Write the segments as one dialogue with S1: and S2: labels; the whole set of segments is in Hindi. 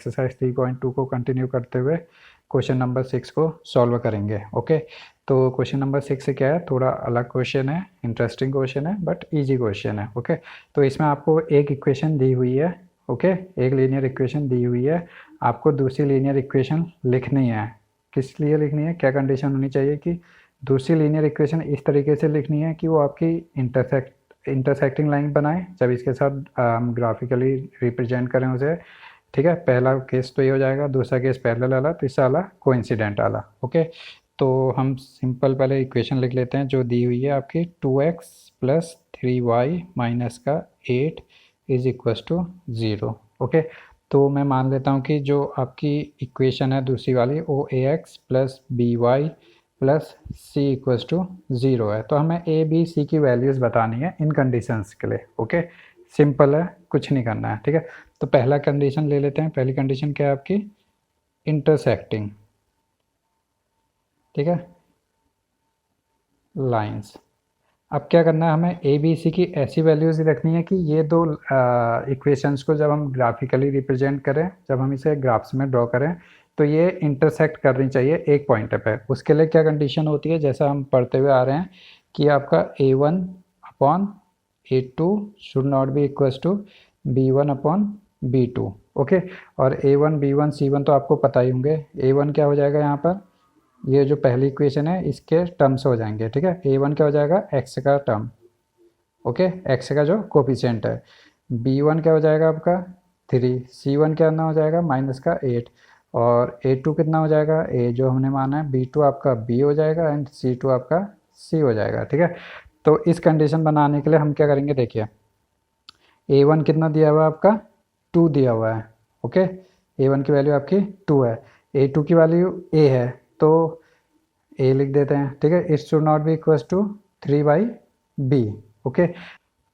S1: एक्सरसाइज 3.2 को कंटिन्यू करते हुए क्वेश्चन नंबर 6 को सॉल्व करेंगे। ओके, तो क्वेश्चन नंबर 6 से क्या है, थोड़ा अलग क्वेश्चन है, इंटरेस्टिंग क्वेश्चन है बट इजी क्वेश्चन है। ओके, तो इसमें आपको एक इक्वेशन दी हुई है। ओके, एक लीनियर इक्वेशन दी हुई है, आपको दूसरी लीनियर इक्वेशन लिखनी है। किस लिए लिखनी है, क्या कंडीशन होनी चाहिए कि दूसरी लीनियर इक्वेशन इस तरीके से लिखनी है कि वो आपकी इंटरसेक्टिंग लाइन बनाए जब इसके साथ ग्राफिकली रिप्रेजेंट करें उसे। ठीक है, पहला केस तो ये हो जाएगा, दूसरा केस पैरेलल वाला, तीसरा वाला कोइंसिडेंट वाला। ओके, तो हम सिंपल पहले इक्वेशन लिख लेते हैं जो दी हुई है आपकी 2x + 3y - का 8 = 0। ओके, तो मैं मान लेता हूँ कि जो आपकी इक्वेशन है दूसरी वाली वो ax + by + c = 0 है। तो हमें a b c की वैल्यूज़ बतानी है इन कंडीशंस के लिए। ओके, सिंपल है, कुछ नहीं करना है। ठीक है, तो पहला कंडीशन ले लेते हैं। पहली कंडीशन क्या है आपकी, इंटरसेक्टिंग। ठीक है, लाइंस। अब क्या करना है, हमें ए बी सी की ऐसी वैल्यूज़ रखनी है कि ये दो इक्वेशंस को जब हम ग्राफिकली रिप्रेजेंट करें, जब हम इसे ग्राफ्स में ड्रॉ करें तो ये इंटरसेक्ट करनी चाहिए एक पॉइंट पे। उसके लिए क्या कंडीशन होती है, जैसा हम पढ़ते हुए आ रहे हैं कि आपका a1/a2 should not be equals to b1/b2। Okay, और a1 b1 c1 तो आपको पता ही होंगे। a1 क्या हो जाएगा यहाँ पर, ये जो पहली इक्वेशन है इसके टर्म्स हो जाएंगे। ठीक है, a1 क्या हो जाएगा, x का टर्म। ओके, x का जो कोफिशिएंट है। b1 क्या हो जाएगा आपका 3, c1 क्या ना हो जाएगा -8, और a2 कितना हो जाएगा, a जो हमने माना है, b2 आपका b हो जाएगा एंड c2 आपका c हो जाएगा। ठीक है, तो इस कंडीशन बनाने के लिए हम क्या करेंगे, देखिए a1 कितना दिया हुआ है आपका 2 दिया हुआ है। ओके, a1 की वैल्यू आपकी 2 है, a2 की वैल्यू a है, तो a लिख देते हैं। ठीक है, it should not be equals to 3/b। Okay,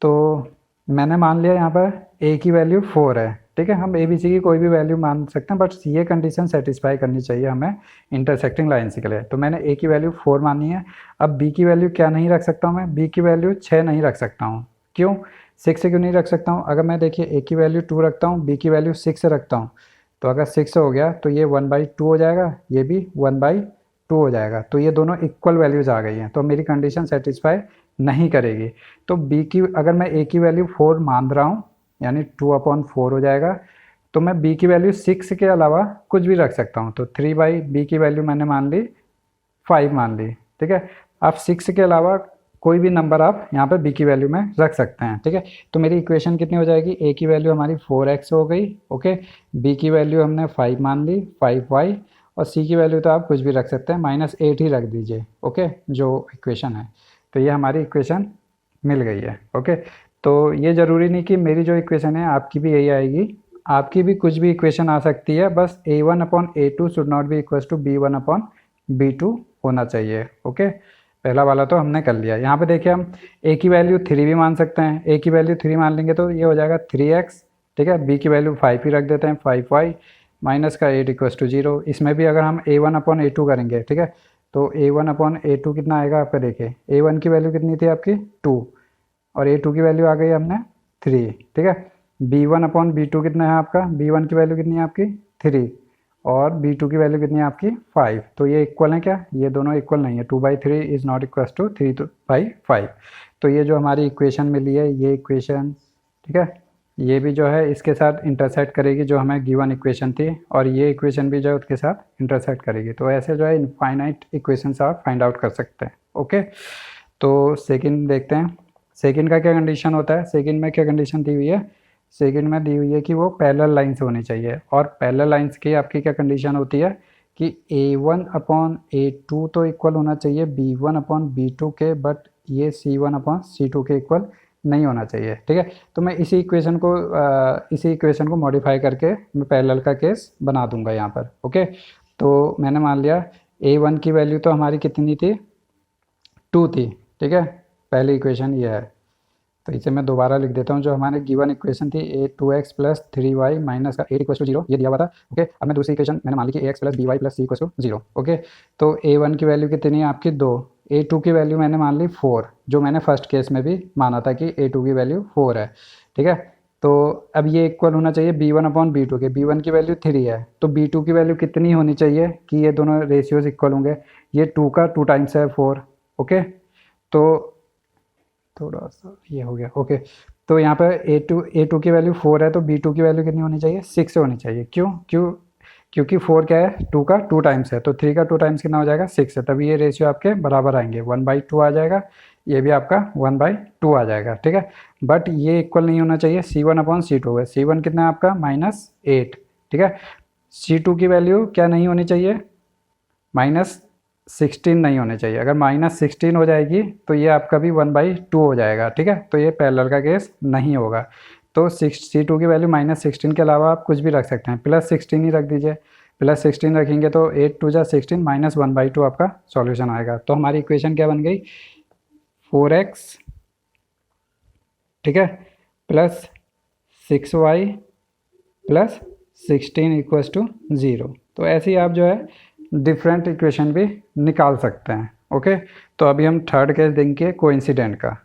S1: तो मैंने मान लिया यहाँ पर a की वैल्यू 4 है। ठीक है, हम a b c की कोई भी वैल्यू मान सकते हैं बट ये कंडीशन सेटिस्फाई करनी चाहिए हमें इंटरसेक्टिंग लाइन्स के लिए। तो मैंने a की वैल्यू 4 मानी है। अब b की वैल्यू क्या नहीं रख सकता हूँ मैं, b की वैल्यू 6 नहीं रख सकता हूँ। क्यों, 6 से क्यों नहीं रख सकता हूँ, अगर मैं देखिए a की वैल्यू 2 रखता हूँ, b की वैल्यू 6 रखता हूँ, तो अगर 6 हो गया तो ये 1/2 हो जाएगा, ये भी 1/2 हो जाएगा, तो ये दोनों इक्वल वैल्यूज़ आ गई हैं, तो मेरी कंडीशन सेटिस्फाई नहीं करेगी। तो b की, अगर मैं a की वैल्यू 4 मान रहा हूँ यानी 2/4 हो जाएगा, तो मैं b की वैल्यू 6 के अलावा कुछ भी रख सकता हूँ। तो 3/b की वैल्यू मैंने मान ली 5 मान ली। ठीक है, आप 6 के अलावा कोई भी नंबर आप यहाँ पे b की वैल्यू में रख सकते हैं। ठीक है, तो मेरी इक्वेशन कितनी हो जाएगी, a की वैल्यू हमारी 4x हो गई। ओके, b की वैल्यू हमने 5 मान ली 5y, और c की वैल्यू तो आप कुछ भी रख सकते हैं, -8 ही रख दीजिए। ओके, जो इक्वेशन है, तो ये हमारी इक्वेशन मिल गई है। ओके, तो ये ज़रूरी नहीं कि मेरी जो इक्वेशन है आपकी भी यही आएगी, आपकी भी कुछ भी इक्वेशन आ सकती है, बस a1/a2 should not be equals to b1/b2 होना चाहिए। ओके, पहला वाला तो हमने कर लिया। यहाँ पे देखिए हम a की वैल्यू 3 भी मान सकते हैं, a की वैल्यू 3 मान लेंगे तो ये हो जाएगा 3x। ठीक है, b की वैल्यू 5 ही रख देते हैं, 5y - 8 = 0। इसमें भी अगर हम a1/a2 करेंगे, ठीक है, तो a1/a2 कितना आएगा आपका, देखिए a1 की वैल्यू कितनी थी आपकी 2, और a2 की वैल्यू आ गई हमने 3। ठीक है, b1/b2 कितना है आपका, b1 की वैल्यू कितनी है आपकी 3, और b2 की वैल्यू कितनी है आपकी 5। तो ये इक्वल है क्या, ये दोनों इक्वल नहीं है, 2/3 इज़ नॉट इक्वल्स टू 3/5। तो ये जो हमारी इक्वेशन मिली है, ये इक्वेशन, ठीक है, ये भी जो है इसके साथ इंटरसेक्ट करेगी जो हमें गिवन इक्वेशन थी, और ये इक्वेशन भी जो है उसके साथ इंटरसेक्ट करेगी। तो ऐसे जो है इनफाइनाइट इक्वेशंस आप फाइंड आउट कर सकते हैं। ओके, तो सेकंड देखते हैं, सेकंड का क्या कंडीशन होता है। सेकंड में क्या कंडीशन दी हुई है, सेकंड में दी हुई है कि वो पैरेलल लाइन्स होनी चाहिए, और पैरेलल लाइन्स की आपकी क्या कंडीशन होती है कि a1/a2 तो इक्वल होना चाहिए b1/b2 के, बट ये c1/c2 के इक्वल नहीं होना चाहिए। ठीक है, तो मैं इसी इक्वेशन को मॉडिफाई करके मैं पैरेलल का केस बना दूंगा यहाँ पर। ओके, तो मैंने मान लिया a1 की वैल्यू तो हमारी कितनी थी 2 थी। ठीक है, पहली इक्वेशन ये है, तो इसे मैं दोबारा लिख देता हूँ। जो हमारे गिवन इक्वेशन थी a2x + 3y - 8 = 0, ये दिया हुआ था। ओके, अब मैं दूसरी इक्वेशन मैंने मान ली कि ax + by + c = 0। ओके, तो a1 की वैल्यू कितनी है आपकी 2, a2 की वैल्यू मैंने मान ली 4, जो मैंने फर्स्ट केस में भी माना था कि a2 की वैल्यू 4 है। ठीक है, तो अब ये इक्वल होना चाहिए B1/B2 के। B1 की वैल्यू 3 है, तो B2 की वैल्यू कितनी होनी चाहिए कि ये दोनों रेशियोज इक्वल होंगे? ये 2 का 2 टाइम्स है 4। ओके, तो थोड़ा सा ये हो गया। ओके, तो यहाँ पर A2 की वैल्यू 4 है, तो B2 की वैल्यू कितनी होनी चाहिए? 6 होनी चाहिए। क्योंकि 4 क्या है? 2 का 2 टाइम्स है, तो 3 का 2 टाइम्स कितना हो जाएगा? 6 है, तभी ये रेशियो आपके बराबर आएंगे, 1/2 आ जाएगा, ये भी आपका 1/2 आ जाएगा। ठीक है, बट ये इक्वल नहीं होना चाहिए। C1/C2 है, C1 कितना है आपका? -8। ठीक है, C2 की वैल्यू क्या नहीं होनी चाहिए? -16 नहीं होने चाहिए। अगर -16 हो जाएगी तो ये आपका भी 1/2 हो जाएगा। ठीक है, तो ये पैरेलल का केस नहीं होगा। तो C2 की वैल्यू -16 के अलावा आप कुछ भी रख सकते हैं, +16 ही रख दीजिए। +16 रखेंगे तो 8 2 जा 16 -1/2 आपका सॉल्यूशन आएगा। तो हमारी इक्वेशन क्या बन गई? 4x, ठीक है, +6y +16 = 0। तो ऐसे ही आप जो है डिफरेंट इक्वेशन भी निकाल सकते हैं। ओके, तो अभी हम थर्ड केस देंगे कोइंसिडेंट का।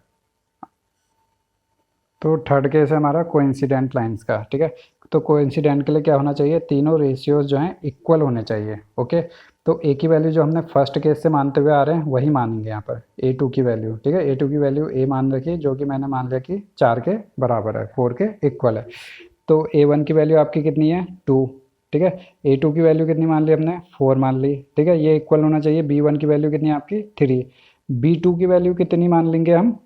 S1: तो थर्ड केस है हमारा कोइंसिडेंट लाइंस का। ठीक है, तो कोइंसिडेंट के लिए क्या होना चाहिए? तीनों रेशियोज जो हैं इक्वल होने चाहिए। ओके, तो ए की वैल्यू जो हमने फर्स्ट केस से मानते हुए आ रहे हैं वही मानेंगे यहाँ पर, A2 की वैल्यू। ठीक है, A2 की वैल्यू A मान रखी, जो कि मैंने मान लिया कि 4 के बराबर है, 4 के इक्वल है। तो A1 की वैल्यू आपकी कितनी है? 2। ठीक है, A2 की वैल्यू कितनी मान ली हमने? 4 मान ली। ठीक है, ये इक्वल होना चाहिए। B1 की वैल्यू कितनी है आपकी? 3। B2 की वैल्यू कितनी मान लेंगे हम?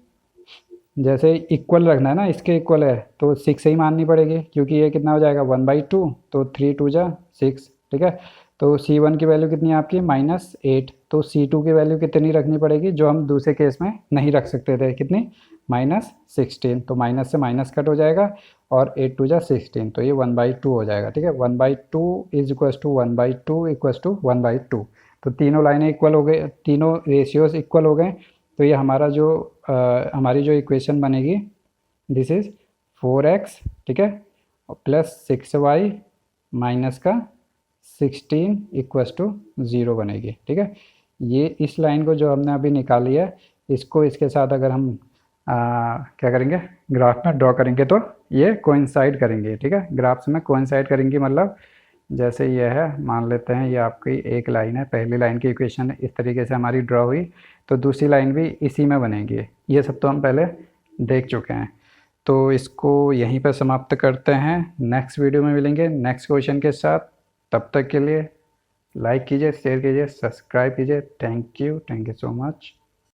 S1: जैसे इक्वल रखना है ना, इसके इक्वल है तो 6 से ही माननी पड़ेगी, क्योंकि ये कितना हो जाएगा? 1/2, तो 3 2 जा 6। ठीक है, तो C1 की वैल्यू कितनी है आपकी? -8। तो C2 की वैल्यू कितनी रखनी पड़ेगी, जो हम दूसरे केस में नहीं रख सकते थे? कितनी? -16। तो माइनस से माइनस कट हो जाएगा, और 8 2 जा 16, तो ये 1/2 हो जाएगा। ठीक है, 1/2 = 1/2 = 1/2। तो तीनों लाइनें इक्वल हो गई, तीनों रेशियोज इक्वल हो गए। तो ये हमारा जो हमारी जो इक्वेशन बनेगी, दिस इज़ 4x, ठीक है, +6y -16 = 0 बनेगी। ठीक है, ये इस लाइन को जो हमने अभी निकाली है, इसको इसके साथ अगर हम क्या करेंगे, ग्राफ में ड्रॉ करेंगे तो ये कोइंसाइड करेंगे। ठीक है, ग्राफ्स में कोइंसाइड करेंगी, मतलब जैसे ये है, मान लेते हैं ये आपकी एक लाइन है, पहली लाइन की इक्वेशन इस तरीके से हमारी ड्रॉ हुई, तो दूसरी लाइन भी इसी में बनेगी। ये सब तो हम पहले देख चुके हैं। तो इसको यहीं पर समाप्त करते हैं, नेक्स्ट वीडियो में मिलेंगे नेक्स्ट क्वेश्चन के साथ। तब तक के लिए लाइक कीजिए, शेयर कीजिए, सब्सक्राइब कीजिए। Thank you so much.